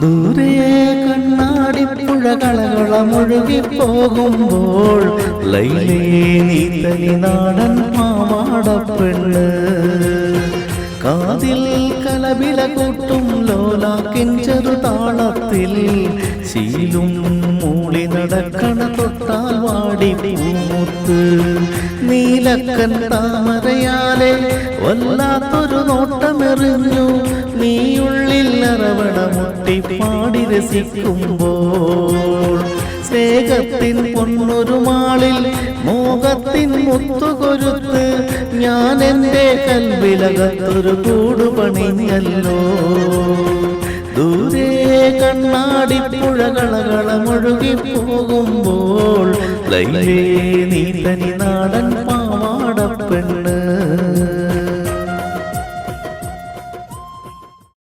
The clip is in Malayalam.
ദൂരെ കണ്ണാടിപ്പുഴ കളകളമൊഴുകി പോകുമ്പോൾ ലൈലേ നീ തനി നാടൻ പാവാടപ്പെണ്ണ് കാതിൽ കലപില കൂട്ടും ലോലാക്കിൻ ചെറുതാളത്തിൽ ശീലും മൂളി നടക്കണ തൊട്ടാൽ വാടി പൂമുത്ത് നീലക്കൻ താമരയാലെ വല്ലാത്തൊരു നോട്ടമെറിഞ്ഞു നീയുള്ളിൽ അറവണ മുട്ടി പാടി രസിക്കുമ്പോൾ സ്നേഹത്തിൻ പൊന്നൊരു മാളിൽ മോഹത്തിൻ മുത്തുകൊരുത്ത് ഞാൻ എൻ്റെ കൽവിലകത്തൊരു കൂടു പണിഞ്ഞല്ലോ ദൂരെ കണ്ണാടിപ്പുഴ കളകളമൊഴുകി പോകുമ്പോൾ ലൈലേ നീ തനി നാടൻ പാവാടപ്പെണ്ണ്